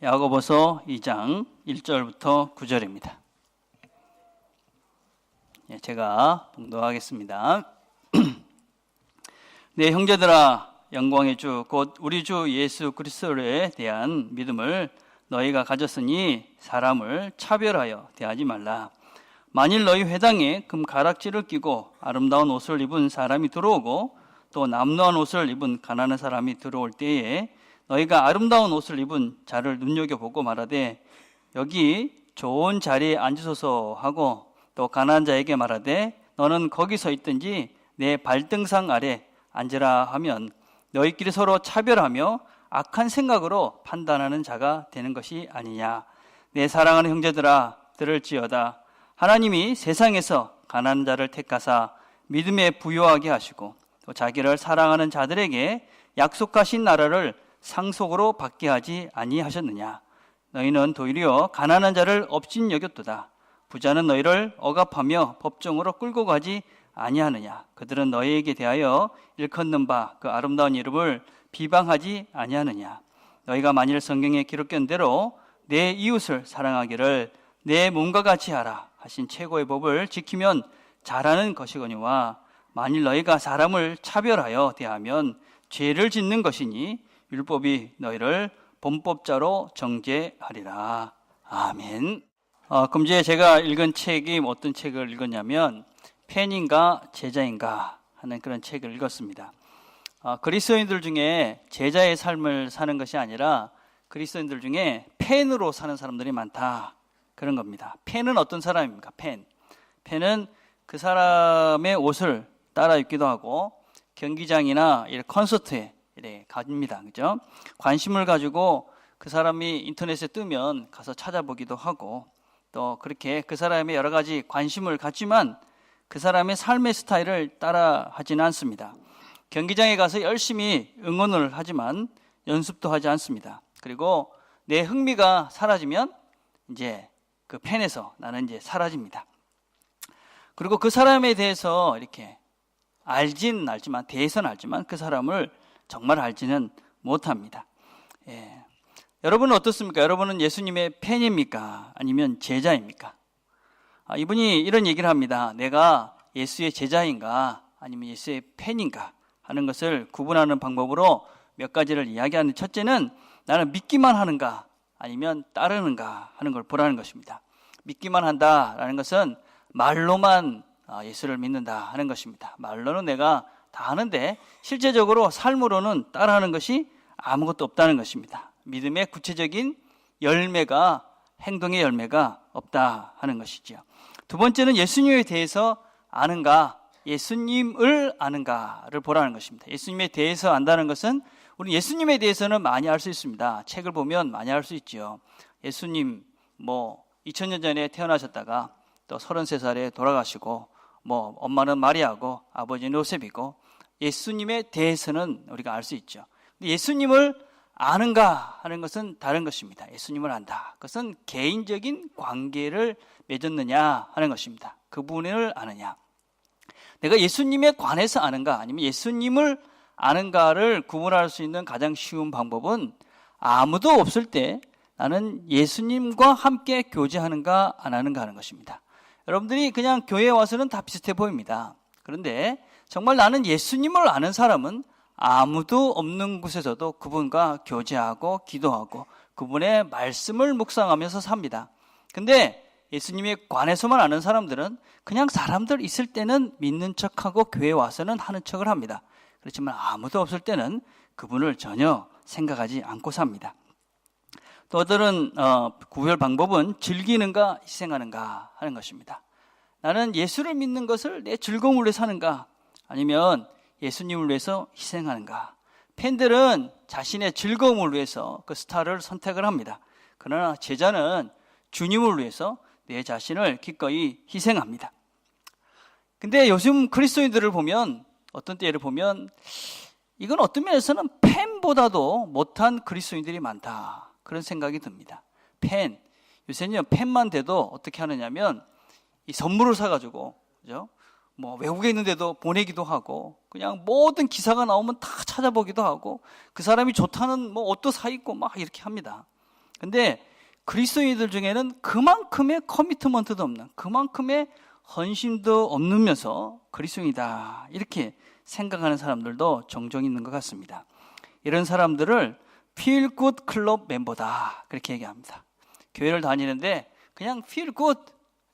야고보서 2장 1절부터 9절입니다. 제가 봉독하겠습니다. 네, 형제들아, 영광의 주 곧 우리 주 예수 그리스도에 대한 믿음을 너희가 가졌으니 사람을 차별하여 대하지 말라. 만일 너희 회당에 금 가락지를 끼고 아름다운 옷을 입은 사람이 들어오고 또 남루한 옷을 입은 가난한 사람이 들어올 때에 너희가 아름다운 옷을 입은 자를 눈여겨보고 말하되 여기 좋은 자리에 앉으소서 하고 또 가난한 자에게 말하되 너는 거기 서 있든지 내 발등상 아래 앉으라 하면 너희끼리 서로 차별하며 악한 생각으로 판단하는 자가 되는 것이 아니냐. 내 사랑하는 형제들아, 들을지어다. 하나님이 세상에서 가난한 자를 택하사 믿음에 부요하게 하시고 또 자기를 사랑하는 자들에게 약속하신 나라를 상속으로 받게 하지 아니하셨느냐. 너희는 도리어 가난한 자를 업신 여겼도다. 부자는 너희를 억압하며 법정으로 끌고 가지 아니하느냐. 그들은 너희에게 대하여 일컫는 바 그 아름다운 이름을 비방하지 아니하느냐. 너희가 만일 성경에 기록된 대로 내 이웃을 사랑하기를 내 몸과 같이 하라 하신 최고의 법을 지키면 잘하는 것이거니와 만일 너희가 사람을 차별하여 대하면 죄를 짓는 것이니 율법이 너희를 범법자로 정죄하리라. 아멘. 금주에 제가 읽은 책이 어떤 책을 읽었냐면 팬인가 제자인가 하는 그런 책을 읽었습니다. 그리스도인들 중에 제자의 삶을 사는 것이 아니라 그리스도인들 중에 팬으로 사는 사람들이 많다, 그런 겁니다. 팬은 어떤 사람입니까? 팬은 그 사람의 옷을 따라 입기도 하고 경기장이나 콘서트에 갑니다. 그죠? 관심을 가지고 그 사람이 인터넷에 뜨면 가서 찾아보기도 하고 또 그렇게 그 사람의 여러 가지 관심을 갖지만 그 사람의 삶의 스타일을 따라 하지는 않습니다. 경기장에 가서 열심히 응원을 하지만 연습도 하지 않습니다. 그리고 내 흥미가 사라지면 이제 그 팬에서 나는 이제 사라집니다. 그리고 그 사람에 대해서 이렇게 알지는 알지만 그 사람을 정말 알지는 못합니다. 여러분은 어떻습니까? 여러분은 예수님의 팬입니까? 아니면 제자입니까? 이분이 이런 얘기를 합니다. 내가 예수의 제자인가 아니면 예수의 팬인가 하는 것을 구분하는 방법으로 몇 가지를 이야기하는, 첫째는 나는 믿기만 하는가 아니면 따르는가 하는 걸 보라는 것입니다. 믿기만 한다라는 것은 말로만 예수를 믿는다 하는 것입니다. 말로는 내가 다 하는데 실제적으로 삶으로는 따라하는 것이 아무것도 없다는 것입니다. 믿음의 구체적인 열매가, 행동의 열매가 없다 하는 것이죠. 두 번째는 예수님에 대해서 아는가, 예수님을 아는가를 보라는 것입니다. 예수님에 대해서 안다는 것은 우리 예수님에 대해서는 많이 알 수 있습니다. 책을 보면 많이 알 수 있죠. 예수님 2000년 전에 태어나셨다가 또 33살에 돌아가시고 엄마는 마리아고 아버지는 요셉이고 예수님에 대해서는 우리가 알 수 있죠. 근데 예수님을 아는가 하는 것은 다른 것입니다. 예수님을 안다. 그것은 개인적인 관계를 맺었느냐 하는 것입니다. 그분을 아느냐. 내가 예수님에 관해서 아는가 아니면 예수님을 아는가를 구분할 수 있는 가장 쉬운 방법은 아무도 없을 때 나는 예수님과 함께 교제하는가 안 하는가 하는 것입니다. 여러분들이 그냥 교회에 와서는 다 비슷해 보입니다. 그런데 정말 나는 예수님을 아는 사람은 아무도 없는 곳에서도 그분과 교제하고 기도하고 그분의 말씀을 묵상하면서 삽니다. 근데 예수님에 관해서만 아는 사람들은 그냥 사람들 있을 때는 믿는 척하고 교회에 와서는 하는 척을 합니다. 그렇지만 아무도 없을 때는 그분을 전혀 생각하지 않고 삽니다. 또 어떤 구별 방법은 즐기는가 희생하는가 하는 것입니다. 나는 예수를 믿는 것을 내 즐거움을 위해 사는가 아니면 예수님을 위해서 희생하는가. 팬들은 자신의 즐거움을 위해서 그 스타를 선택을 합니다. 그러나 제자는 주님을 위해서 내 자신을 기꺼이 희생합니다. 근데 요즘 그리스도인들을 보면 어떤 때를 보면 이건 어떤 면에서는 팬보다도 못한 그리스도인들이 많다, 그런 생각이 듭니다. 요새는 팬만 돼도 어떻게 하느냐면 이 선물을 사가지고, 그죠? 외국에 있는데도 보내기도 하고, 그냥 모든 기사가 나오면 다 찾아보기도 하고, 그 사람이 좋다는 옷도 사 입고 막 이렇게 합니다. 근데 그리스도인들 중에는 그만큼의 커미트먼트도 없는, 그만큼의 헌신도 없으면서 그리스도인이다 이렇게 생각하는 사람들도 종종 있는 것 같습니다. 이런 사람들을 feel good 클럽 멤버다 그렇게 얘기합니다. 교회를 다니는데 그냥 feel good,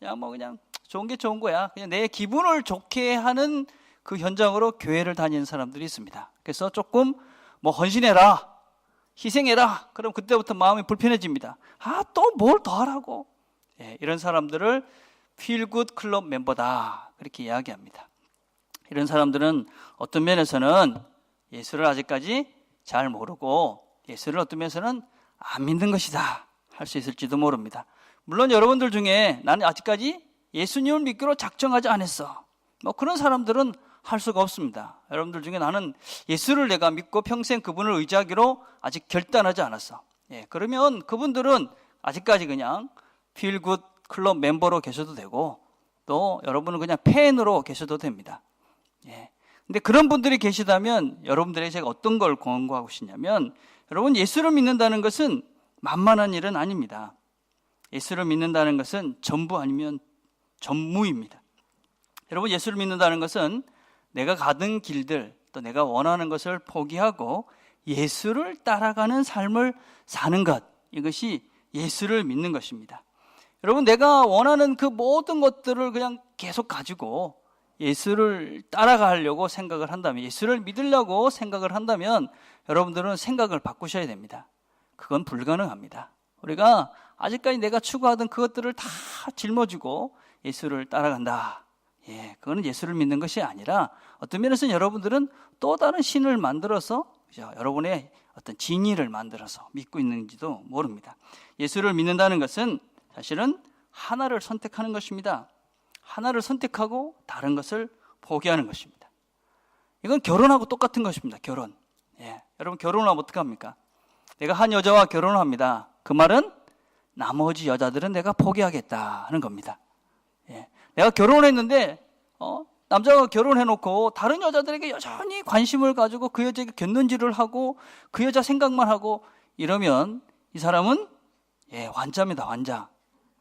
그냥 좋은 게 좋은 거야, 그냥 내 기분을 좋게 하는 그 현장으로 교회를 다니는 사람들이 있습니다. 그래서 조금 헌신해라, 희생해라, 그럼 그때부터 마음이 불편해집니다. 또 뭘 더 하라고. 이런 사람들을 feel good 클럽 멤버다 그렇게 이야기합니다. 이런 사람들은 어떤 면에서는 예수를 아직까지 잘 모르고 예수를 어떤 면에서는 안 믿는 것이다 할 수 있을지도 모릅니다. 물론 여러분들 중에 나는 아직까지 예수님을 믿기로 작정하지 않았어, 그런 사람들은 할 수가 없습니다. 여러분들 중에 나는 예수를 내가 믿고 평생 그분을 의지하기로 아직 결단하지 않았어, 그러면 그분들은 아직까지 그냥 feel good 클럽 멤버로 계셔도 되고, 또 여러분은 그냥 팬으로 계셔도 됩니다. 근데 그런 분들이 계시다면 여러분들에게 제가 어떤 걸 권고하고 싶냐면, 여러분, 예수를 믿는다는 것은 만만한 일은 아닙니다. 예수를 믿는다는 것은 전부 아니면 전무입니다. 여러분, 예수를 믿는다는 것은 내가 가던 길들, 또 내가 원하는 것을 포기하고 예수를 따라가는 삶을 사는 것, 이것이 예수를 믿는 것입니다. 여러분, 내가 원하는 그 모든 것들을 그냥 계속 가지고 예수를 따라가려고 생각을 한다면, 예수를 믿으려고 생각을 한다면 여러분들은 생각을 바꾸셔야 됩니다. 그건 불가능합니다. 우리가 아직까지 내가 추구하던 그것들을 다 짊어지고 예수를 따라간다, 그거는 예수를 믿는 것이 아니라 어떤 면에서는 여러분들은 또 다른 신을 만들어서, 그죠? 여러분의 어떤 진리를 만들어서 믿고 있는지도 모릅니다. 예수를 믿는다는 것은 사실은 하나를 선택하는 것입니다. 하나를 선택하고 다른 것을 포기하는 것입니다. 이건 결혼하고 똑같은 것입니다. 결혼. 여러분, 결혼하면 어떻게 합니까? 내가 한 여자와 결혼을 합니다. 그 말은 나머지 여자들은 내가 포기하겠다 하는 겁니다. 내가 결혼을 했는데 남자가 결혼해놓고 다른 여자들에게 여전히 관심을 가지고 그 여자에게 곁눈질을 하고 그 여자 생각만 하고 이러면 이 사람은 환자입니다. 환자.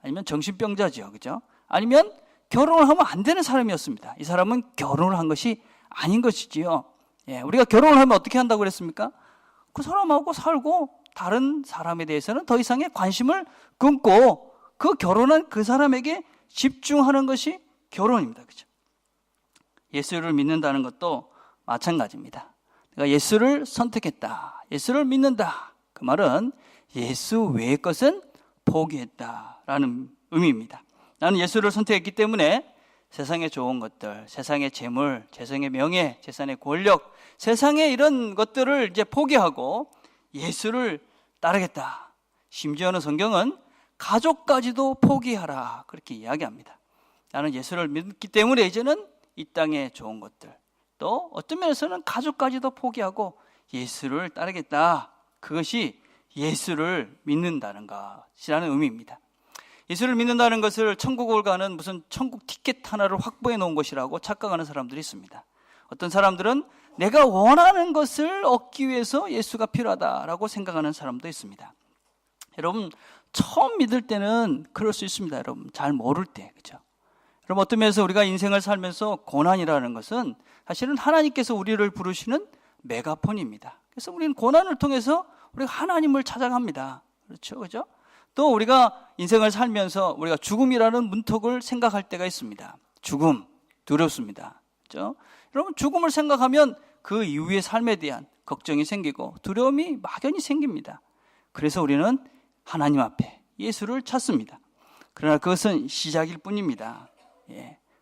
아니면 정신병자죠. 그죠? 아니면 결혼을 하면 안 되는 사람이었습니다. 이 사람은 결혼을 한 것이 아닌 것이지요. 우리가 결혼을 하면 어떻게 한다고 그랬습니까? 그 사람하고 살고 다른 사람에 대해서는 더 이상의 관심을 끊고 그 결혼한 그 사람에게 집중하는 것이 결혼입니다. 그죠? 예수를 믿는다는 것도 마찬가지입니다. 내가 예수를 선택했다, 예수를 믿는다, 그 말은 예수 외의 것은 포기했다라는 의미입니다. 나는 예수를 선택했기 때문에 세상의 좋은 것들, 세상의 재물, 세상의 명예, 세상의 권력, 세상의 이런 것들을 이제 포기하고 예수를 따르겠다. 심지어는 성경은 가족까지도 포기하라 그렇게 이야기합니다. 나는 예수를 믿기 때문에 이제는 이 땅의 좋은 것들, 또 어떤 면에서는 가족까지도 포기하고 예수를 따르겠다. 그것이 예수를 믿는다는 것이라는 의미입니다. 예수를 믿는다는 것을 천국을 가는 무슨 천국 티켓 하나를 확보해 놓은 것이라고 착각하는 사람들이 있습니다. 어떤 사람들은 내가 원하는 것을 얻기 위해서 예수가 필요하다라고 생각하는 사람도 있습니다. 여러분, 처음 믿을 때는 그럴 수 있습니다. 여러분, 잘 모를 때, 그죠? 여러분, 어떤 면에서 우리가 인생을 살면서 고난이라는 것은 사실은 하나님께서 우리를 부르시는 메가폰입니다. 그래서 우리는 고난을 통해서 우리가 하나님을 찾아갑니다. 그렇죠, 그죠? 또 우리가 인생을 살면서 우리가 죽음이라는 문턱을 생각할 때가 있습니다. 죽음, 두렵습니다. 그렇죠? 여러분, 죽음을 생각하면 그 이후의 삶에 대한 걱정이 생기고 두려움이 막연히 생깁니다. 그래서 우리는 하나님 앞에 예수를 찾습니다. 그러나 그것은 시작일 뿐입니다.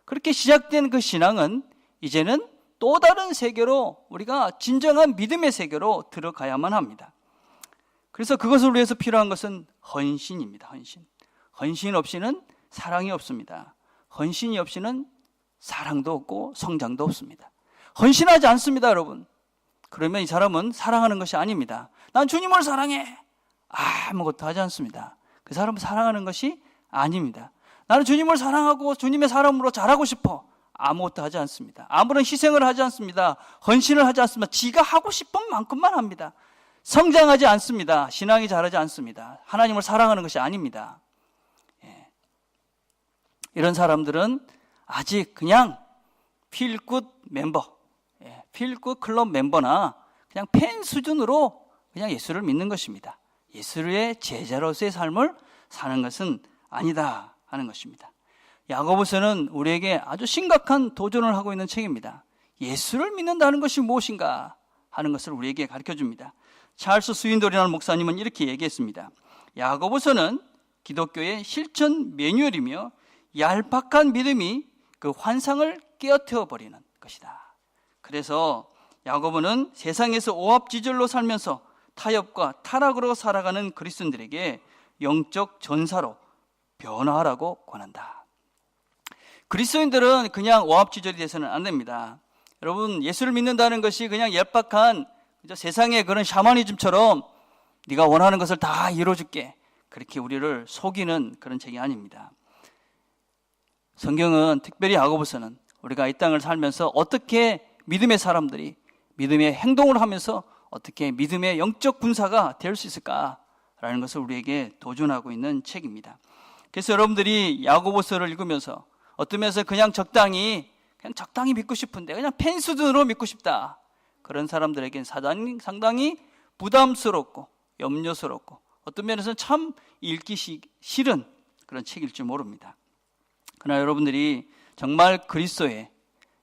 그렇게 시작된 그 신앙은 이제는 또 다른 세계로, 우리가 진정한 믿음의 세계로 들어가야만 합니다. 그래서 그것을 위해서 필요한 것은 헌신입니다. 헌신. 헌신 없이는 사랑이 없습니다. 헌신이 없이는 사랑도 없고 성장도 없습니다. 헌신하지 않습니다, 여러분. 그러면 이 사람은 사랑하는 것이 아닙니다. 난 주님을 사랑해. 아무것도 하지 않습니다. 그 사람은 사랑하는 것이 아닙니다. 나는 주님을 사랑하고 주님의 사람으로 자라고 싶어. 아무것도 하지 않습니다. 아무런 희생을 하지 않습니다. 헌신을 하지 않습니다. 지가 하고 싶은 만큼만 합니다. 성장하지 않습니다. 신앙이 자라지 않습니다. 하나님을 사랑하는 것이 아닙니다. 이런 사람들은 아직 그냥 필굿 멤버, 필굿 클럽 멤버나 그냥 팬 수준으로 그냥 예수를 믿는 것입니다. 예수의 제자로서의 삶을 사는 것은 아니다 하는 것입니다. 야고보서는 우리에게 아주 심각한 도전을 하고 있는 책입니다. 예수를 믿는다는 것이 무엇인가 하는 것을 우리에게 가르쳐줍니다. 찰스 스윈돌이라는 목사님은 이렇게 얘기했습니다. 야고보서는 기독교의 실천 매뉴얼이며 얄팍한 믿음이 그 환상을 깨어뜨려 버리는 것이다. 그래서 야고보는 세상에서 오합지졸로 살면서 타협과 타락으로 살아가는 그리스도인들에게 영적 전사로 변화하라고 권한다. 그리스도인들은 그냥 오합지졸이 돼서는 안 됩니다. 여러분, 예수를 믿는다는 것이 그냥 얄팍한 세상의 그런 샤머니즘처럼 네가 원하는 것을 다 이루어줄게, 그렇게 우리를 속이는 그런 책이 아닙니다. 성경은, 특별히 야고보서는 우리가 이 땅을 살면서 어떻게 믿음의 사람들이 믿음의 행동을 하면서 어떻게 믿음의 영적 군사가 될 수 있을까라는 것을 우리에게 도전하고 있는 책입니다. 그래서 여러분들이 야고보서를 읽으면서 어떤 면에서 그냥 적당히 믿고 싶은데 그냥 팬 수준으로 믿고 싶다, 그런 사람들에게는 상당히 부담스럽고 염려스럽고 어떤 면에서는 참 읽기 싫은 그런 책일 줄 모릅니다. 그러나 여러분들이 정말 그리스도의,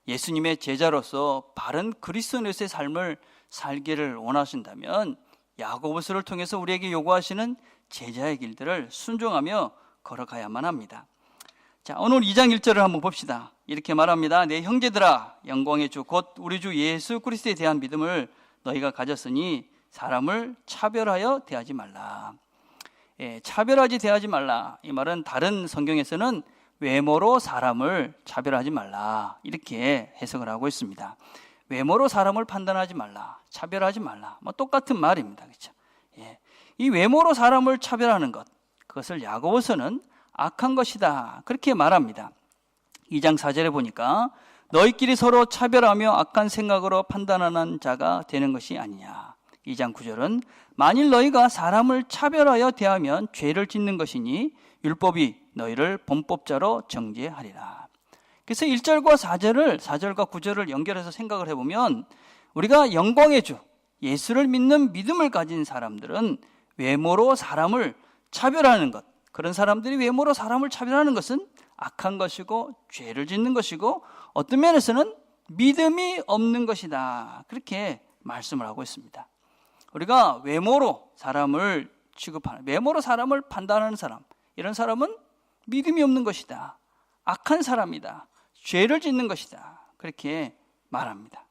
예수님의 제자로서 바른 그리스도인의 삶을 살기를 원하신다면 야고보서를 통해서 우리에게 요구하시는 제자의 길들을 순종하며 걸어가야만 합니다. 자, 오늘 2장 1절을 한번 봅시다. 이렇게 말합니다. 내 형제들아, 영광의 주 곧 우리 주 예수 그리스도에 대한 믿음을 너희가 가졌으니 사람을 차별하여 대하지 말라. 차별하지 대하지 말라. 이 말은 다른 성경에서는 외모로 사람을 차별하지 말라, 이렇게 해석을 하고 있습니다. 외모로 사람을 판단하지 말라, 차별하지 말라, 똑같은 말입니다. 그렇죠? 이 외모로 사람을 차별하는 것, 그것을 야고보서는 악한 것이다, 그렇게 말합니다. 2장 4절에 보니까 너희끼리 서로 차별하며 악한 생각으로 판단하는 자가 되는 것이 아니냐. 2장 9절은 만일 너희가 사람을 차별하여 대하면 죄를 짓는 것이니 율법이 너희를 범법자로 정죄하리라. 그래서 1절과 4절과 9절을 연결해서 생각을 해보면 우리가 영광의 주 예수를 믿는 믿음을 가진 사람들은 외모로 사람을 차별하는 것, 그런 사람들이 외모로 사람을 차별하는 것은 악한 것이고 죄를 짓는 것이고 어떤 면에서는 믿음이 없는 것이다, 그렇게 말씀을 하고 있습니다. 우리가 외모로 사람을 취급하는, 외모로 사람을 판단하는 사람, 이런 사람은 믿음이 없는 것이다, 악한 사람이다, 죄를 짓는 것이다, 그렇게 말합니다.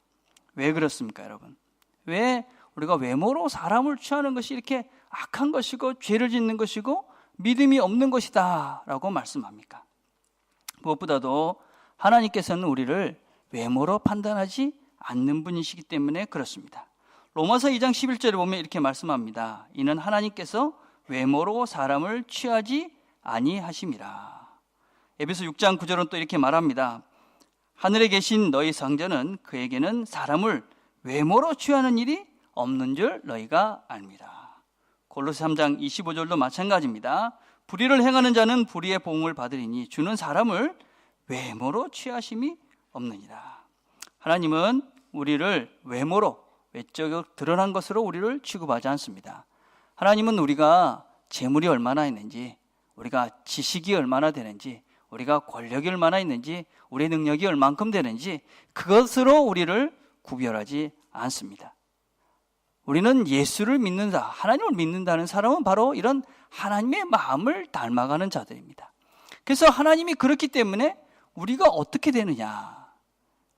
왜 그렇습니까, 여러분? 왜 우리가 외모로 사람을 취하는 것이 이렇게 악한 것이고 죄를 짓는 것이고 믿음이 없는 것이다 라고 말씀합니까? 무엇보다도 하나님께서는 우리를 외모로 판단하지 않는 분이시기 때문에 그렇습니다. 로마서 2장 11절에 보면 이렇게 말씀합니다. 이는 하나님께서 외모로 사람을 취하지 아니하심이라. 에베소 6장 9절은 또 이렇게 말합니다. 하늘에 계신 너희 성전은 그에게는 사람을 외모로 취하는 일이 없는 줄 너희가 알미라. 골로새 3장 25절도 마찬가지입니다. 불의를 행하는 자는 불의의 보응을 받으리니 주는 사람을 외모로 취하심이 없느니라. 하나님은 우리를 외모로, 외적으로 드러난 것으로 우리를 취급하지 않습니다. 하나님은 우리가 재물이 얼마나 있는지, 우리가 지식이 얼마나 되는지, 우리가 권력이 얼마나 있는지, 우리의 능력이 얼만큼 되는지 그것으로 우리를 구별하지 않습니다. 우리는 예수를 믿는다, 하나님을 믿는다는 사람은 바로 이런 하나님의 마음을 닮아가는 자들입니다. 그래서 하나님이 그렇기 때문에 우리가 어떻게 되느냐.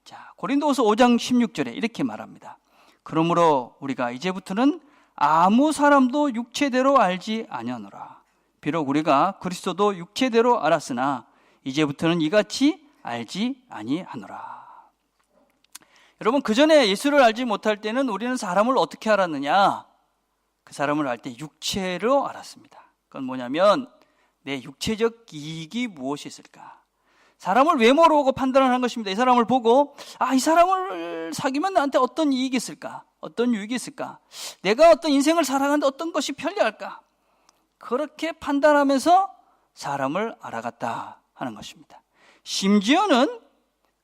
자, 고린도후서 5장 16절에 이렇게 말합니다. 그러므로 우리가 이제부터는 아무 사람도 육체대로 알지 아니하노라. 비록 우리가 그리스도도 육체대로 알았으나 이제부터는 이같이 알지 아니하노라. 여러분, 그전에 예수를 알지 못할 때는 우리는 사람을 어떻게 알았느냐? 그 사람을 알 때 육체로 알았습니다. 그건 뭐냐면 내 육체적 이익이 무엇이 있을까? 사람을 외모로 보고 판단하는 것입니다. 이 사람을 보고 이 사람을 사귀면 나한테 어떤 이익이 있을까? 어떤 유익이 있을까? 내가 어떤 인생을 살아가는데 어떤 것이 편리할까? 그렇게 판단하면서 사람을 알아갔다 하는 것입니다. 심지어는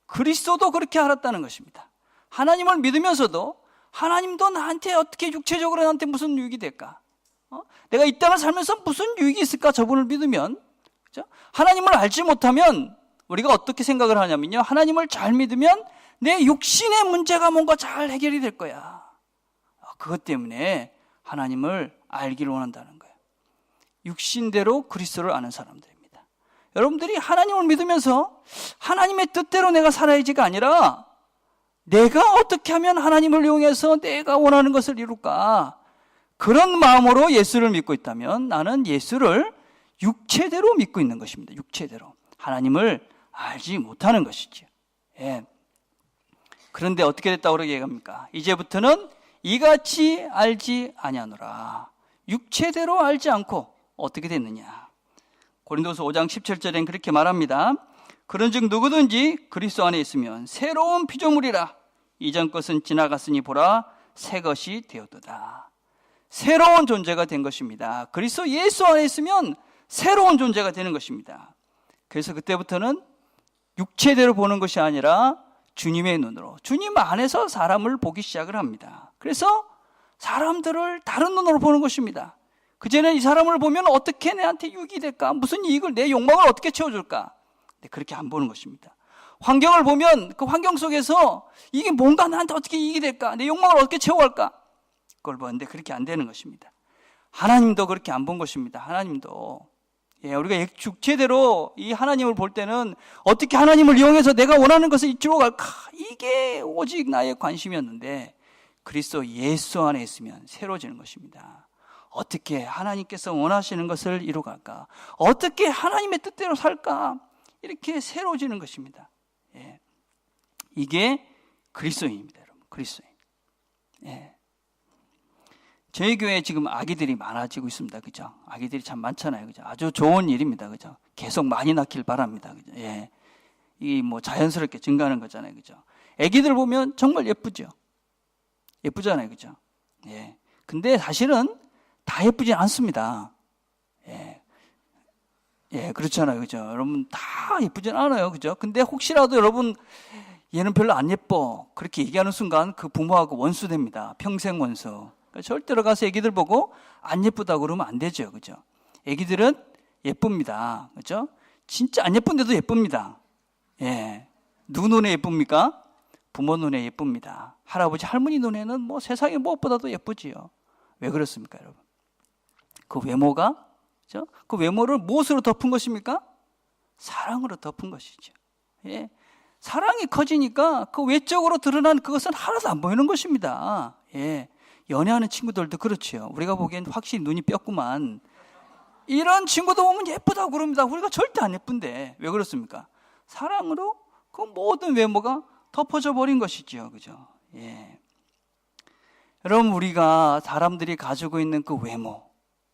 그리스도도 그렇게 알았다는 것입니다. 하나님을 믿으면서도 하나님도 나한테 어떻게 육체적으로 나한테 무슨 유익이 될까? 내가 이 땅을 살면서 무슨 유익이 있을까? 저분을 믿으면, 그렇죠? 하나님을 알지 못하면 우리가 어떻게 생각을 하냐면요, 하나님을 잘 믿으면 내 육신의 문제가 뭔가 잘 해결이 될 거야. 그것 때문에 하나님을 알기를 원한다는 거예요. 육신대로 그리스도를 아는 사람들입니다. 여러분들이 하나님을 믿으면서 하나님의 뜻대로 내가 살아야지가 아니라 내가 어떻게 하면 하나님을 이용해서 내가 원하는 것을 이룰까? 그런 마음으로 예수를 믿고 있다면 나는 예수를 육체대로 믿고 있는 것입니다. 육체대로. 하나님을 알지 못하는 것이죠. 예. 그런데 어떻게 됐다고 그렇게 얘기합니까? 이제부터는 이같이 알지 아니하노라. 육체대로 알지 않고 어떻게 됐느냐? 고린도서 5장 17절엔 그렇게 말합니다. 그런즉 누구든지 그리스도 안에 있으면 새로운 피조물이라. 이전 것은 지나갔으니 보라 새 것이 되었도다. 새로운 존재가 된 것입니다. 그리스도 예수 안에 있으면 새로운 존재가 되는 것입니다. 그래서 그때부터는 육체대로 보는 것이 아니라 주님의 눈으로, 주님 안에서 사람을 보기 시작을 합니다. 그래서 사람들을 다른 눈으로 보는 것입니다. 그전에 이 사람을 보면 어떻게 내한테 유익이 될까? 무슨 이익을, 내 욕망을 어떻게 채워줄까? 근데 그렇게 안 보는 것입니다. 환경을 보면 그 환경 속에서 이게 뭔가 나한테 어떻게 이익이 될까? 내 욕망을 어떻게 채워갈까? 그걸 보는데 그렇게 안 되는 것입니다. 하나님도 그렇게 안 본 것입니다. 하나님도. 우리가 육체대로 이 하나님을 볼 때는 어떻게 하나님을 이용해서 내가 원하는 것을 이끌어 갈까? 이게 오직 나의 관심이었는데 그리스도 예수 안에 있으면 새로워지는 것입니다. 어떻게 하나님께서 원하시는 것을 이루어갈까? 어떻게 하나님의 뜻대로 살까? 이렇게 새로워지는 것입니다. 이게 그리스도인입니다, 여러분. 그리스도인. 저희 교회에 지금 아기들이 많아지고 있습니다. 그죠? 아기들이 참 많잖아요. 그죠? 아주 좋은 일입니다. 그죠? 계속 많이 낳길 바랍니다. 그죠? 이 뭐 자연스럽게 증가하는 거잖아요. 그죠? 아기들 보면 정말 예쁘죠? 예쁘잖아요. 그죠? 근데 사실은 다 예쁘진 않습니다. 그렇잖아요. 그죠? 여러분 다 예쁘진 않아요. 그죠? 근데 혹시라도 여러분 얘는 별로 안 예뻐. 그렇게 얘기하는 순간 그 부모하고 원수 됩니다. 평생 원수. 절대로 가서 애기들 보고 안 예쁘다고 그러면 안 되죠. 그죠? 애기들은 예쁩니다. 그죠? 진짜 안 예쁜데도 예쁩니다. 누구 눈에 예쁩니까? 부모 눈에 예쁩니다. 할아버지, 할머니 눈에는 뭐 세상에 무엇보다도 예쁘지요. 왜 그렇습니까, 여러분? 그 외모가, 그죠? 그 외모를 무엇으로 덮은 것입니까? 사랑으로 덮은 것이죠. 사랑이 커지니까 그 외적으로 드러난 그것은 하나도 안 보이는 것입니다. 연애하는 친구들도 그렇지요. 우리가 보기엔 확실히 눈이 뼈구만. 이런 친구도 보면 예쁘다고 그럽니다. 우리가 절대 안 예쁜데 왜 그렇습니까? 사랑으로 그 모든 외모가 덮어져 버린 것이지요. 그죠? 여러분, 우리가 사람들이 가지고 있는 그 외모,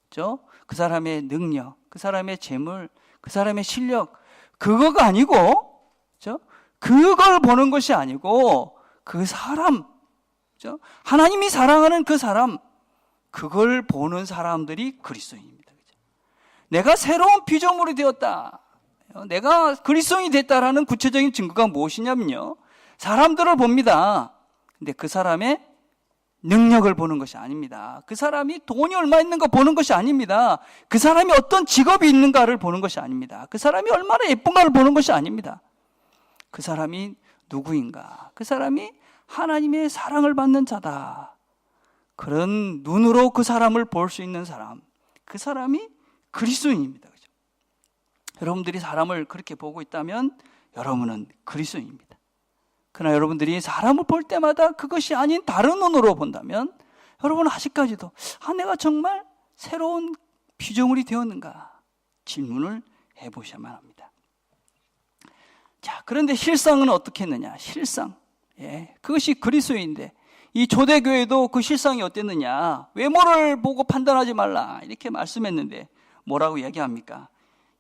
그죠? 그 사람의 능력, 그 사람의 재물, 그 사람의 실력, 그거가 아니고, 그죠? 그걸 보는 것이 아니고 그 사람, 그죠? 하나님이 사랑하는 그 사람, 그걸 보는 사람들이 그리스도인입니다. 그죠? 내가 새로운 피조물이 되었다, 내가 그리스도인이 됐다라는 구체적인 증거가 무엇이냐면요, 사람들을 봅니다. 근데 그 사람의 능력을 보는 것이 아닙니다. 그 사람이 돈이 얼마 있는 거 보는 것이 아닙니다. 그 사람이 어떤 직업이 있는가를 보는 것이 아닙니다. 그 사람이 얼마나 예쁜가를 보는 것이 아닙니다. 그 사람이 누구인가? 그 사람이 하나님의 사랑을 받는 자다. 그런 눈으로 그 사람을 볼 수 있는 사람, 그 사람이 그리스도인입니다. 그죠? 여러분들이 사람을 그렇게 보고 있다면 여러분은 그리스도인입니다. 그러나 여러분들이 사람을 볼 때마다 그것이 아닌 다른 눈으로 본다면 여러분은 아직까지도 내가 정말 새로운 피조물이 되었는가 질문을 해보셔야만 합니다. 자, 그런데 실상은 어떻게 했느냐? 실상. 그것이 그리스도인데 이 초대교회도 그 실상이 어땠느냐? 외모를 보고 판단하지 말라 이렇게 말씀했는데 뭐라고 얘기합니까?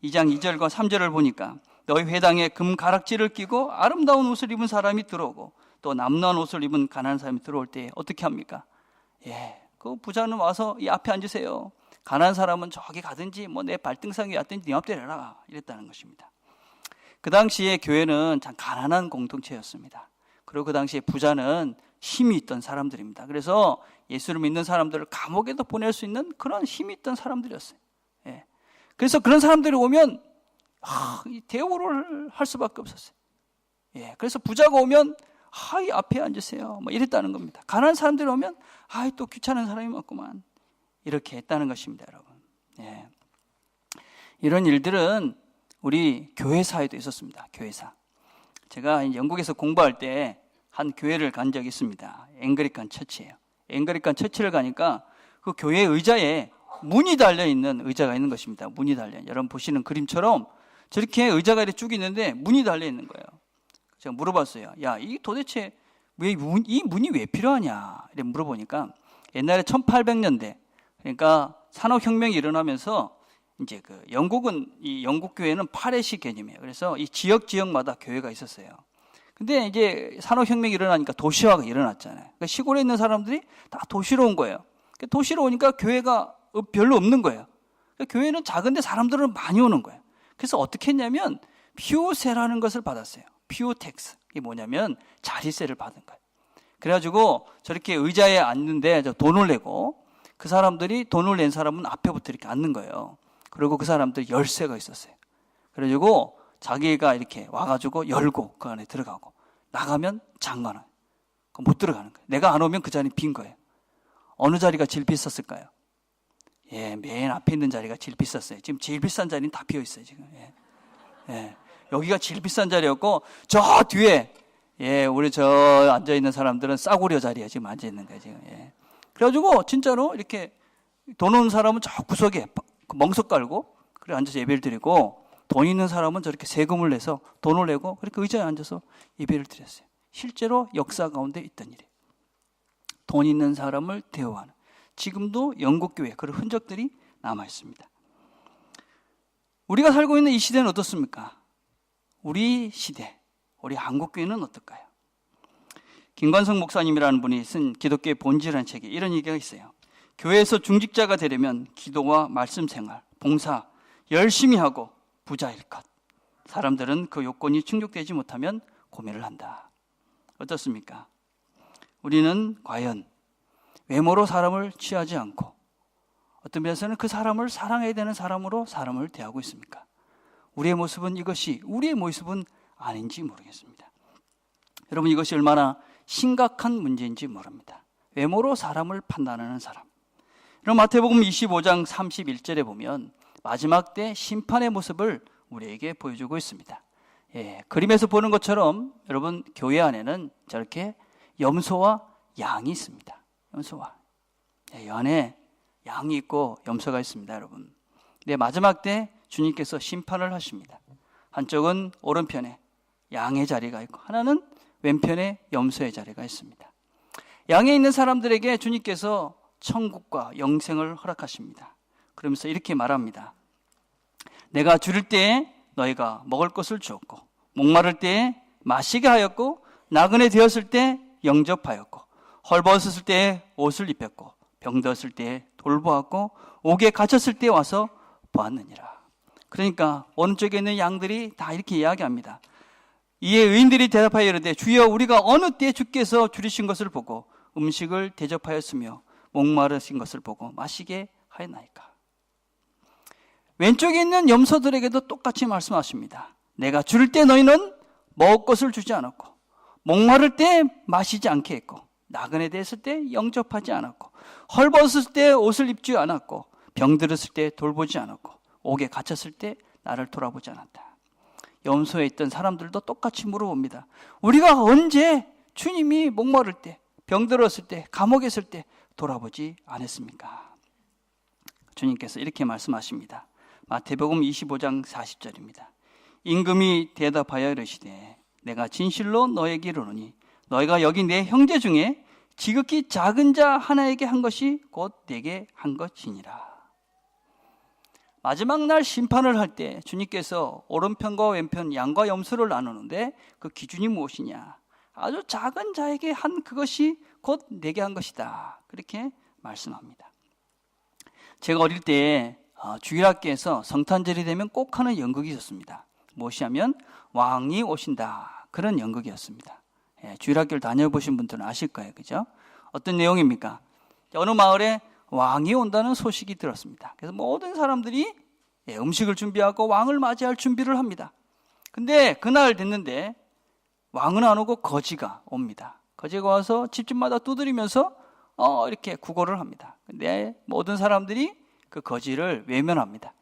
2장 2절과 3절을 보니까 너희 회당에 금 가락지를 끼고 아름다운 옷을 입은 사람이 들어오고 또 남루한 옷을 입은 가난한 사람이 들어올 때 어떻게 합니까? 그 부자는 와서 이 앞에 앉으세요. 가난한 사람은 저기 가든지 뭐 내 발등상에 왔든지 네 맘대로 해라, 이랬다는 것입니다. 그 당시에 교회는 참 가난한 공동체였습니다. 그리고 그 당시에 부자는 힘이 있던 사람들입니다. 그래서 예수를 믿는 사람들을 감옥에도 보낼 수 있는 그런 힘이 있던 사람들이었어요. 그래서 그런 사람들이 오면 대우를 할 수밖에 없었어요. 그래서 부자가 오면 이 앞에 앉으세요, 뭐 이랬다는 겁니다. 가난한 사람들이 오면 또 귀찮은 사람이 많구만, 이렇게 했다는 것입니다, 여러분. 이런 일들은 우리 교회사에도 있었습니다. 교회사. 제가 영국에서 공부할 때 한 교회를 간 적이 있습니다. 앵글리칸 처치예요. 앵글리칸 처치를 가니까 그 교회 의자에 문이 달려있는 의자가 있는 것입니다. 문이 달려. 여러분 보시는 그림처럼 저렇게 의자가 이렇게 쭉 있는데 문이 달려있는 거예요. 제가 물어봤어요. 야, 이 도대체 이 문이 왜 필요하냐? 이렇게 물어보니까 옛날에 1800년대, 그러니까 산업혁명이 일어나면서 이제 그 영국은, 이 영국 교회는 파레시 개념이에요. 그래서 이 지역마다 교회가 있었어요. 근데 이제 산업혁명이 일어나니까 도시화가 일어났잖아요. 그러니까 시골에 있는 사람들이 다 도시로 온 거예요. 도시로 오니까 교회가 별로 없는 거예요. 그러니까 교회는 작은데 사람들은 많이 오는 거예요. 그래서 어떻게 했냐면 퓨세라는 것을 받았어요. 퓨텍스. 이게 뭐냐면 자리세를 받은 거예요. 그래가지고 저렇게 의자에 앉는데 돈을 내고, 그 사람들이 돈을 낸 사람은 앞에부터 이렇게 앉는 거예요. 그리고 그 사람들 열쇠가 있었어요. 그래가지고 자기가 이렇게 와가지고 열고 그 안에 들어가고, 나가면 잠가놔요. 못 들어가는 거예요. 내가 안 오면 그 자리는 빈 거예요. 어느 자리가 제일 비쌌을까요? 맨 앞에 있는 자리가 제일 비쌌어요. 지금 제일 비싼 자리는 다 비어 있어요, 지금. 여기가 제일 비싼 자리였고, 저 뒤에, 우리 저 앉아 있는 사람들은 싸구려 자리에 지금 앉아 있는 거예요, 지금. 그래가지고 진짜로 이렇게 돈 오는 사람은 저 구석에 멍석 깔고, 그래 앉아서 예배를 드리고, 돈 있는 사람은 저렇게 세금을 내서 돈을 내고 그렇게 의자에 앉아서 예배를 드렸어요. 실제로 역사 가운데 있던 일이에요. 돈 있는 사람을 대우하는, 지금도 영국 교회 그런 흔적들이 남아 있습니다. 우리가 살고 있는 이 시대는 어떻습니까? 우리 시대, 우리 한국 교회는 어떨까요? 김관성 목사님이라는 분이 쓴 기독교의 본질이라는 책에 이런 얘기가 있어요. 교회에서 중직자가 되려면 기도와 말씀 생활, 봉사 열심히 하고 부자일 것. 사람들은 그 요건이 충족되지 못하면 고민을 한다. 어떻습니까? 우리는 과연 외모로 사람을 취하지 않고 어떤 면에서는 그 사람을 사랑해야 되는 사람으로 사람을 대하고 있습니까? 우리의 모습은 이것이 우리의 모습은 아닌지 모르겠습니다. 여러분, 이것이 얼마나 심각한 문제인지 모릅니다. 외모로 사람을 판단하는 사람. 그럼 마태복음 25장 31절에 보면 마지막 때 심판의 모습을 우리에게 보여주고 있습니다. 그림에서 보는 것처럼 여러분, 교회 안에는 저렇게 염소와 양이 있습니다. 염소와. 이 안에 양이 있고 염소가 있습니다, 여러분. 마지막 때 주님께서 심판을 하십니다. 한쪽은 오른편에 양의 자리가 있고 하나는 왼편에 염소의 자리가 있습니다. 양에 있는 사람들에게 주님께서 천국과 영생을 허락하십니다. 그러면서 이렇게 말합니다. 내가 줄일 때에 너희가 먹을 것을 주었고, 목마를 때에 마시게 하였고, 나그네 되었을 때 영접하였고, 헐벗었을 때에 옷을 입혔고, 병들었을 때에 돌보았고, 옥에 갇혔을 때 와서 보았느니라. 그러니까 오른쪽에 있는 양들이 다 이렇게 이야기합니다. 이에 의인들이 대답하여 이르되 주여, 우리가 어느 때 주께서 줄이신 것을 보고 음식을 대접하였으며 목마르신 것을 보고 마시게 하였나이까. 왼쪽에 있는 염소들에게도 똑같이 말씀하십니다. 내가 줄일 때 너희는 먹을 것을 주지 않았고, 목마를 때 마시지 않게 했고, 나그네 되었을 때 영접하지 않았고, 헐벗었을 때 옷을 입지 않았고, 병들었을 때 돌보지 않았고, 옥에 갇혔을 때 나를 돌아보지 않았다. 염소에 있던 사람들도 똑같이 물어봅니다. 우리가 언제 주님이 목마를 때, 병들었을 때, 감옥에 있을 때 돌아보지 않았습니까? 주님께서 이렇게 말씀하십니다. 마태복음 25장 40절입니다. 임금이 대답하여 이르시되 내가 진실로 너에게 이르노니 너희가 여기 내 형제 중에 지극히 작은 자 하나에게 한 것이 곧 내게 한 것이니라. 마지막 날 심판을 할 때 주님께서 오른편과 왼편 양과 염소를 나누는데 그 기준이 무엇이냐? 아주 작은 자에게 한 그것이 곧 내게 한 것이다. 그렇게 말씀합니다. 제가 어릴 때 주일학교에서 성탄절이 되면 꼭 하는 연극이 있었습니다. 무엇이 하면 왕이 오신다. 그런 연극이었습니다. 주일학교를 다녀보신 분들은 아실 거예요. 그죠? 어떤 내용입니까? 어느 마을에 왕이 온다는 소식이 들었습니다. 그래서 모든 사람들이 음식을 준비하고 왕을 맞이할 준비를 합니다. 근데 그날 됐는데 왕은 안 오고 거지가 옵니다. 거지가 와서 집집마다 두드리면서 이렇게 구걸을 합니다. 근데 모든 사람들이 그 거지를 외면합니다.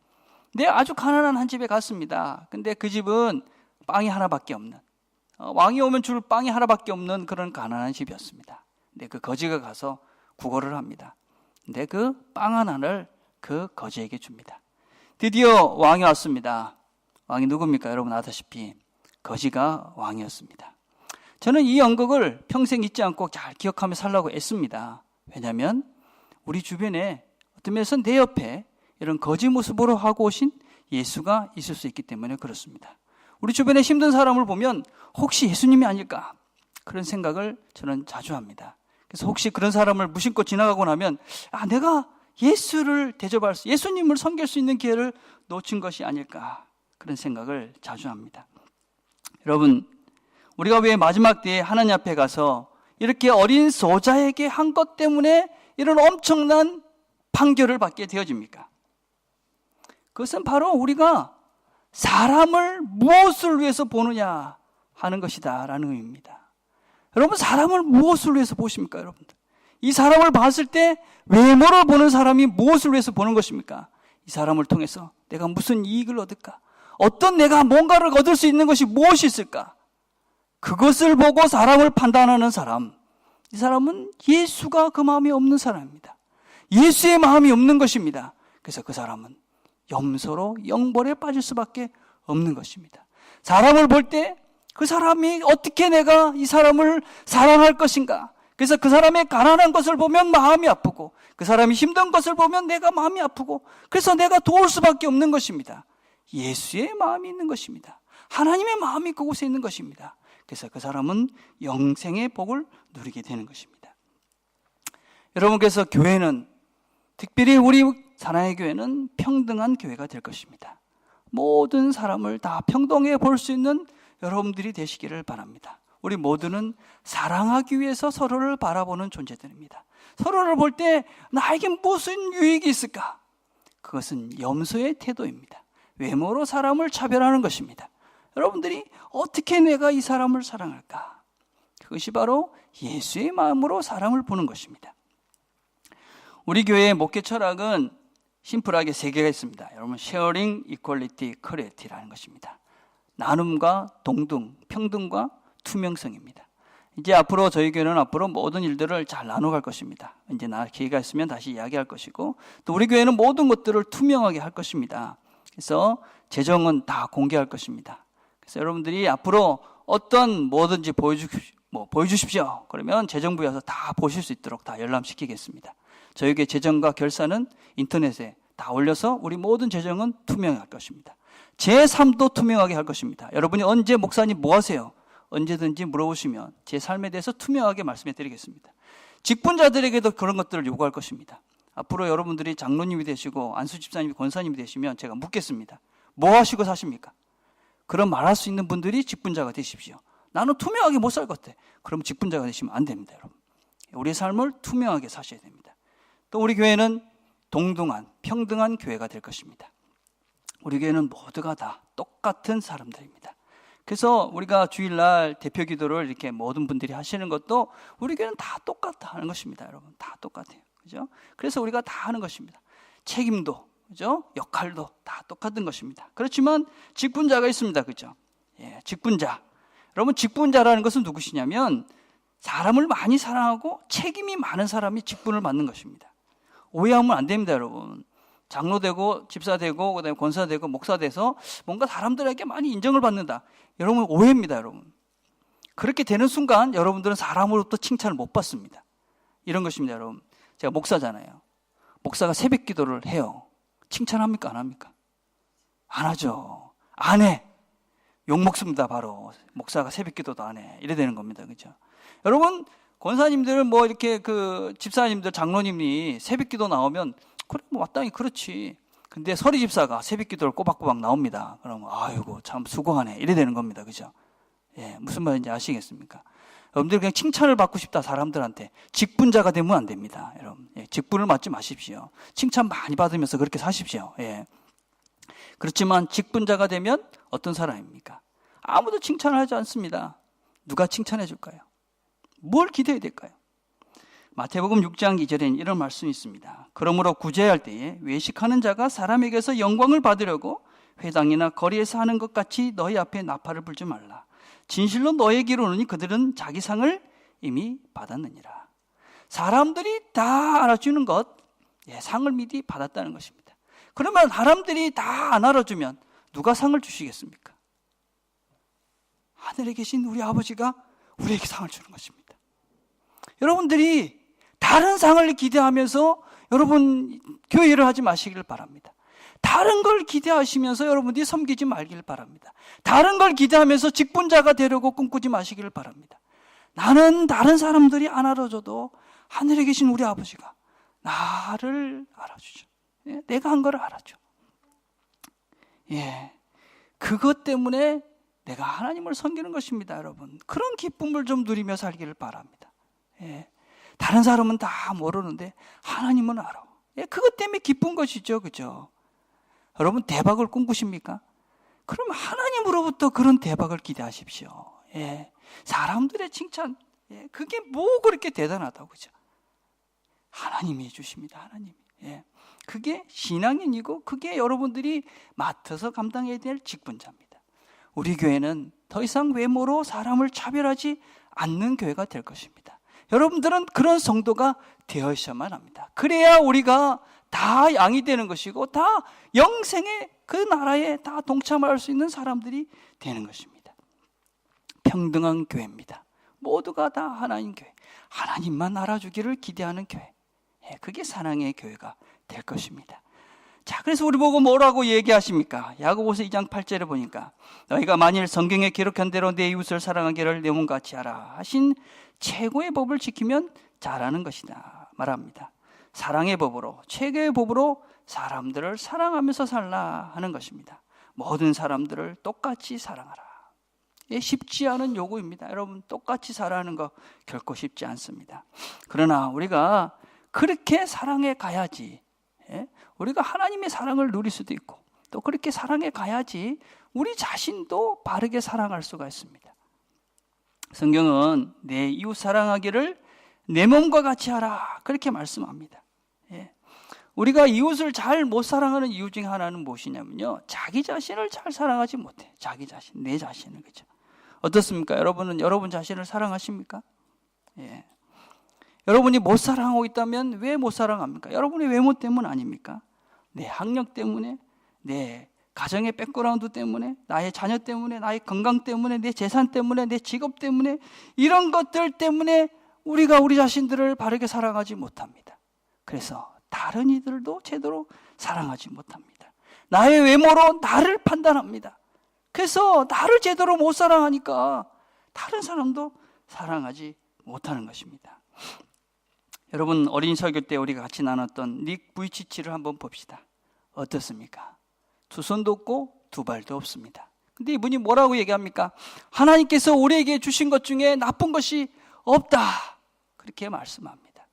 근데 아주 가난한 한 집에 갔습니다. 근데 그 집은 빵이 하나밖에 없는, 왕이 오면 줄 빵이 하나밖에 없는 그런 가난한 집이었습니다. 근데 그 거지가 가서 구걸을 합니다. 근데 그 빵 하나를 그 거지에게 줍니다. 드디어 왕이 왔습니다. 왕이 누굽니까? 여러분 아다시피 거지가 왕이었습니다. 저는 이 연극을 평생 잊지 않고 잘 기억하며 살라고 애씁니다. 왜냐하면 우리 주변에 어떤 면에서 내 옆에 이런 거지 모습으로 하고 오신 예수가 있을 수 있기 때문에 그렇습니다. 우리 주변에 힘든 사람을 보면 혹시 예수님이 아닐까? 그런 생각을 저는 자주 합니다. 그래서 혹시 그런 사람을 무심코 지나가고 나면 내가 예수를 대접할 수, 예수님을 섬길 수 있는 기회를 놓친 것이 아닐까? 그런 생각을 자주 합니다. 여러분, 우리가 왜 마지막 때에 하나님 앞에 가서 이렇게 어린 소자에게 한 것 때문에 이런 엄청난 판결을 받게 되어집니까? 그것은 바로 우리가 사람을 무엇을 위해서 보느냐 하는 것이다 라는 의미입니다. 여러분, 사람을 무엇을 위해서 보십니까? 여러분들, 이 사람을 봤을 때 외모를 보는 사람이 무엇을 위해서 보는 것입니까? 이 사람을 통해서 내가 무슨 이익을 얻을까? 어떤 내가 뭔가를 얻을 수 있는 것이 무엇이 있을까? 그것을 보고 사람을 판단하는 사람, 이 사람은 예수가 그 마음이 없는 사람입니다. 예수의 마음이 없는 것입니다. 그래서 그 사람은 염소로 영벌에 빠질 수밖에 없는 것입니다. 사람을 볼 때 그 사람이 어떻게 내가 이 사람을 사랑할 것인가? 그래서 그 사람의 가난한 것을 보면 마음이 아프고, 그 사람이 힘든 것을 보면 내가 마음이 아프고, 그래서 내가 도울 수밖에 없는 것입니다. 예수의 마음이 있는 것입니다. 하나님의 마음이 그곳에 있는 것입니다. 그래서 그 사람은 영생의 복을 누리게 되는 것입니다. 여러분께서 교회는, 특별히 우리 사랑의 교회는 평등한 교회가 될 것입니다. 모든 사람을 다 평등해 볼 수 있는 여러분들이 되시기를 바랍니다. 우리 모두는 사랑하기 위해서 서로를 바라보는 존재들입니다. 서로를 볼 때 나에게 무슨 유익이 있을까? 그것은 염소의 태도입니다. 외모로 사람을 차별하는 것입니다. 여러분들이 어떻게 내가 이 사람을 사랑할까? 그것이 바로 예수의 마음으로 사람을 보는 것입니다. 우리 교회의 목회 철학은 심플하게 3개가 있습니다. 여러분, 쉐어링, 이퀄리티, 크리에이티라는 것입니다. 나눔과 동등, 평등과 투명성입니다. 이제 앞으로 저희 교회는 앞으로 모든 일들을 잘 나눠갈 것입니다. 이제 기회가 있으면 다시 이야기할 것이고, 또 우리 교회는 모든 것들을 투명하게 할 것입니다. 그래서 재정은 다 공개할 것입니다. 그래서 여러분들이 앞으로 어떤 뭐든지 보여주십시오. 그러면 재정부에 와서 다 보실 수 있도록 다 열람시키겠습니다. 저에게 재정과 결산은 인터넷에 다 올려서 우리 모든 재정은 투명할 것입니다. 제 삶도 투명하게 할 것입니다. 여러분이 언제 목사님 뭐 하세요? 언제든지 물어보시면 제 삶에 대해서 투명하게 말씀해 드리겠습니다. 직분자들에게도 그런 것들을 요구할 것입니다. 앞으로 여러분들이 장로님이 되시고 안수 집사님이 권사님이 되시면 제가 묻겠습니다. 뭐 하시고 사십니까? 그럼 말할 수 있는 분들이 직분자가 되십시오. 나는 투명하게 못 살 것 같아. 그럼 직분자가 되시면 안 됩니다, 여러분. 우리의 삶을 투명하게 사셔야 됩니다. 또 우리 교회는 동등한, 평등한 교회가 될 것입니다. 우리 교회는 모두가 다 똑같은 사람들입니다. 그래서 우리가 주일날 대표 기도를 이렇게 모든 분들이 하시는 것도 우리 교회는 다 똑같다 하는 것입니다, 여러분. 다 똑같아요. 그죠? 그래서 우리가 다 하는 것입니다. 책임도, 그죠? 역할도 다 똑같은 것입니다. 그렇지만 직분자가 있습니다. 그죠? 예, 직분자. 여러분, 직분자라는 것은 누구시냐면 사람을 많이 사랑하고 책임이 많은 사람이 직분을 맡는 것입니다. 오해하면 안 됩니다, 여러분. 장로 되고 집사 되고 그다음에 권사 되고 목사 돼서 뭔가 사람들에게 많이 인정을 받는다. 여러분, 오해입니다, 여러분. 그렇게 되는 순간 여러분들은 사람으로부터 칭찬을 못 받습니다. 이런 것입니다, 여러분. 제가 목사잖아요. 목사가 새벽 기도를 해요. 칭찬합니까? 안 합니까? 안 하죠. 안 해. 욕 먹습니다. 바로 목사가 새벽기도도 안 해. 이래 되는 겁니다. 그죠? 여러분, 권사님들 뭐 이렇게 그 집사님들 장로님이 새벽기도 나오면 그래 뭐 마땅히 그렇지. 근데 서리 집사가 새벽기도를 꼬박꼬박 나옵니다. 그러면 아이고 참 수고하네. 이래 되는 겁니다. 그죠? 예, 무슨 말인지 아시겠습니까? 여러분들 그냥 칭찬을 받고 싶다 사람들한테 직분자가 되면 안 됩니다. 여러분, 예, 직분을 맞지 마십시오. 칭찬 많이 받으면서 그렇게 사십시오. 예. 그렇지만 직분자가 되면 어떤 사람입니까? 아무도 칭찬을 하지 않습니다. 누가 칭찬해 줄까요? 뭘 기대해야 될까요? 마태복음 6장 2절에는 이런 말씀이 있습니다. 그러므로 구제할 때에 외식하는 자가 사람에게서 영광을 받으려고 회당이나 거리에서 하는 것 같이 너희 앞에 나팔을 불지 말라. 진실로 너에게 이르노니 그들은 자기 상을 이미 받았느니라. 사람들이 다 알아주는 것, 예, 상을 미리 받았다는 것입니다. 그러면 사람들이 다 안 알아주면 누가 상을 주시겠습니까? 하늘에 계신 우리 아버지가 우리에게 상을 주는 것입니다. 여러분들이 다른 상을 기대하면서 여러분 교회를 하지 마시길 바랍니다. 다른 걸 기대하시면서 여러분들이 섬기지 말길 바랍니다. 다른 걸 기대하면서 직분자가 되려고 꿈꾸지 마시길 바랍니다. 나는 다른 사람들이 안 알아줘도 하늘에 계신 우리 아버지가 나를 알아주죠. 예, 내가 한 거를 알아줘. 예, 그것 때문에 내가 하나님을 섬기는 것입니다, 여러분. 그런 기쁨을 좀 누리며 살기를 바랍니다. 예, 다른 사람은 다 모르는데 하나님은 알아. 예, 그것 때문에 기쁜 것이죠, 그죠? 여러분 대박을 꿈꾸십니까? 그럼 하나님으로부터 그런 대박을 기대하십시오. 예, 사람들의 칭찬, 예, 그게 뭐 그렇게 대단하다고, 그죠? 하나님이 해주십니다, 하나님. 예, 그게 신앙인이고 그게 여러분들이 맡아서 감당해야 될 직분자입니다. 우리 교회는 더 이상 외모로 사람을 차별하지 않는 교회가 될 것입니다. 여러분들은 그런 성도가 되어야만 합니다. 그래야 우리가 다 양이 되는 것이고 다 영생의 그 나라에 다 동참할 수 있는 사람들이 되는 것입니다. 평등한 교회입니다. 모두가 다 하나님 교회, 하나님만 알아주기를 기대하는 교회, 그게 사랑의 교회가 될 것입니다. 자, 그래서 우리 보고 뭐라고 얘기하십니까? 야고보서 2장 8절에 보니까 너희가 만일 성경에 기록한 대로 내 이웃을 사랑하기를 내 몸같이 하라 하신 최고의 법을 지키면 잘하는 것이다 말합니다. 사랑의 법으로, 최고의 법으로 사람들을 사랑하면서 살라 하는 것입니다. 모든 사람들을 똑같이 사랑하라. 예, 쉽지 않은 요구입니다. 여러분, 똑같이 살아가는 거 결코 쉽지 않습니다. 그러나 우리가 그렇게 사랑해 가야지, 예? 우리가 하나님의 사랑을 누릴 수도 있고 또 그렇게 사랑해 가야지 우리 자신도 바르게 사랑할 수가 있습니다. 성경은 내 이웃 사랑하기를 내 몸과 같이 하라 그렇게 말씀합니다. 예. 우리가 이웃을 잘 못 사랑하는 이유 중에 하나는 무엇이냐면요, 자기 자신을 잘 사랑하지 못해. 자기 자신, 내 자신을. 그죠? 어떻습니까? 여러분은 여러분 자신을 사랑하십니까? 예. 여러분이 못 사랑하고 있다면 왜 못 사랑합니까? 여러분의 외모 때문 아닙니까? 내 학력 때문에, 내 가정의 백그라운드 때문에, 나의 자녀 때문에, 나의 건강 때문에, 내 재산 때문에, 내 직업 때문에, 이런 것들 때문에 우리가 우리 자신들을 바르게 사랑하지 못합니다. 그래서 다른 이들도 제대로 사랑하지 못합니다. 나의 외모로 나를 판단합니다. 그래서 나를 제대로 못 사랑하니까 다른 사람도 사랑하지 못하는 것입니다. 여러분, 어린 설교 때 우리가 같이 나눴던 닉 부이치치를 한번 봅시다. 어떻습니까? 두 손도 없고 두 발도 없습니다. 근데 이분이 뭐라고 얘기합니까? 하나님께서 우리에게 주신 것 중에 나쁜 것이 없다, 그렇게 말씀합니다.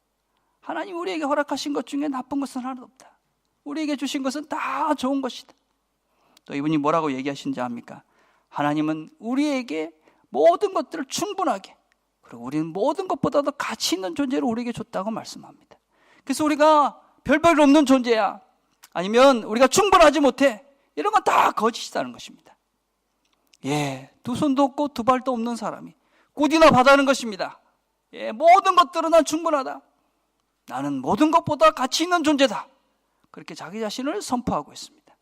하나님 우리에게 허락하신 것 중에 나쁜 것은 하나도 없다. 우리에게 주신 것은 다 좋은 것이다. 또 이분이 뭐라고 얘기하신지 압니까? 하나님은 우리에게 모든 것들을 충분하게, 그리고 우리는 모든 것보다도 가치 있는 존재를 우리에게 줬다고 말씀합니다. 그래서 우리가 별별 없는 존재야, 아니면 우리가 충분하지 못해, 이런 건 다 거짓이라는 것입니다. 예, 두 손도 없고 두 발도 없는 사람이 굿이나 받아는 것입니다. 예, 모든 것들은 난 충분하다, 나는 모든 것보다 가치 있는 존재다, 그렇게 자기 자신을 선포하고 있습니다.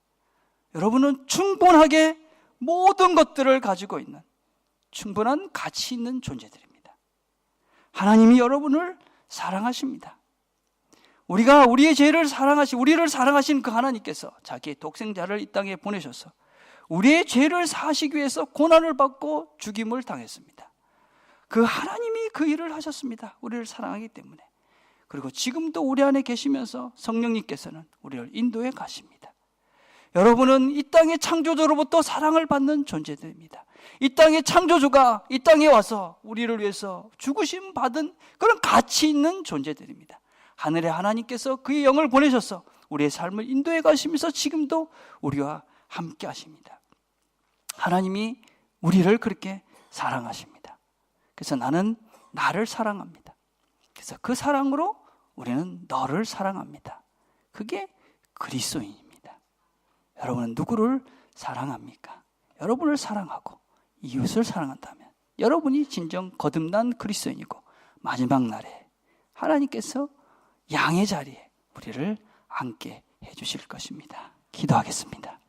여러분은 충분하게 모든 것들을 가지고 있는 충분한 가치 있는 존재들입니다. 하나님이 여러분을 사랑하십니다. 우리가 우리의 죄를 우리를 사랑하신 그 하나님께서 자기의 독생자를 이 땅에 보내셔서 우리의 죄를 사하시기 위해서 고난을 받고 죽임을 당했습니다. 그 하나님이 그 일을 하셨습니다. 우리를 사랑하기 때문에. 그리고 지금도 우리 안에 계시면서 성령님께서는 우리를 인도해 가십니다. 여러분은 이 땅의 창조주로부터 사랑을 받는 존재들입니다. 이 땅의 창조주가 이 땅에 와서 우리를 위해서 죽으심 받은 그런 가치 있는 존재들입니다. 하늘의 하나님께서 그의 영을 보내셔서 우리의 삶을 인도해 가시면서 지금도 우리와 함께 하십니다. 하나님이 우리를 그렇게 사랑하십니다. 그래서 나는 나를 사랑합니다. 그래서 그 사랑으로 우리는 너를 사랑합니다. 그게 그리스도인입니다. 여러분은 누구를 사랑합니까? 여러분을 사랑하고 이웃을 사랑한다면 여러분이 진정 거듭난 그리스도인이고 마지막 날에 하나님께서 양의 자리에 우리를 앉게 해주실 것입니다. 기도하겠습니다.